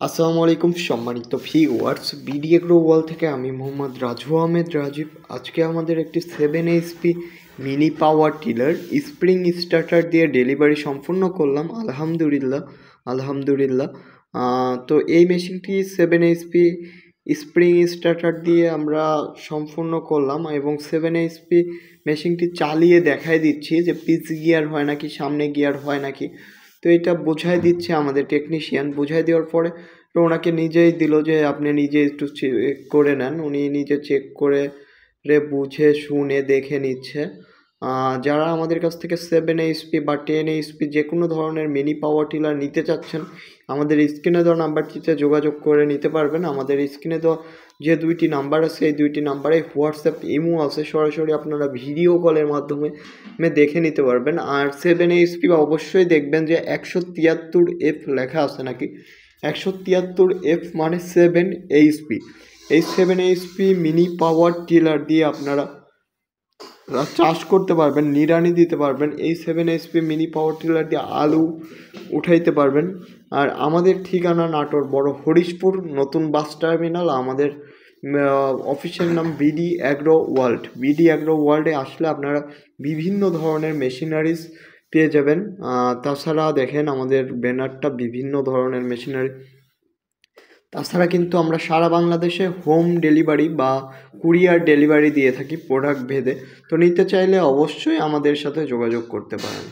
আসসালামু আলাইকুম সম্মানিত ভিউয়ার্স, বিডি এগ্রো ওয়াল থেকে আমি মোহাম্মদ রাজু আহমেদ রাজীব। আজকে আমাদের একটি 7 HP mini power tiller spring starter দিয়ে ডেলিভারি সম্পূর্ণ করলাম। আলহামদুলিল্লাহ। তো এই মেশিনটি 7 HP স্প্রিং স্টার্টার দিয়ে আমরা সম্পূর্ণ করলাম এবং 7 HP মেশিনটি চালিয়ে দেখাই দিচ্ছি যে পিচ গিয়ার হয় নাকি, সামনে গিয়ার হয় নাকি। তো এটা বোঝাই দিচ্ছে আমাদের টেকনিশিয়ান। বোঝাই দেওয়ার পরে তো ওনাকে নিজেই দিল যে আপনি নিজে একটু চেক করে নেন। উনি নিজে চেক করে বুঝে শুনে দেখে নিচ্ছে। যারা আমাদের কাছ থেকে 7 HP বা 10 HP যে কোনো ধরনের মিনি পাওয়ার টিলার নিতে চাচ্ছেন, আমাদের স্ক্রিনে দেওয়া নাম্বারটিতে যোগাযোগ করে নিতে পারবেন। আমাদের স্ক্রিনে দেওয়া যে দুইটি নাম্বার আছে, এই দুইটি নাম্বারে হোয়াটসঅ্যাপ, ইমো আছে, সরাসরি আপনারা ভিডিও কলের মাধ্যমে দেখে নিতে পারবেন। আর 7 HP অবশ্যই দেখবেন যে 173F লেখা আছে নাকি। 173F মানে 7 HP। এই 7 HP মিনি পাওয়ার টিলার দিয়ে আপনারা চাষ করতে পারবেন, নিড়ানি দিতে পারবেন। এই 7 HP মিনি পাওয়ার টিলার দিয়ে আলু উঠাইতে পারবেন। আর আমাদের ঠিকানা নাটোর বড় হরিশপুর নতুন বাস টার্মিনাল। আমাদের অফিসের নাম BD agro world. BD agro ওয়ার্ল্ডে আসলে আপনারা বিভিন্ন ধরনের মেশিনারিজ পেয়ে যাবেন। তাছাড়া দেখেন আমাদের ব্যানারটা বিভিন্ন ধরনের মেশিনারি। তাছাড়া কিন্তু আমরা সারা বাংলাদেশে হোম ডেলিভারি বা কুরিয়ার ডেলিভারি দিয়ে থাকি প্রোডাক্ট ভেদে। তো নিতে চাইলে অবশ্যই আমাদের সাথে যোগাযোগ করতে পারেন।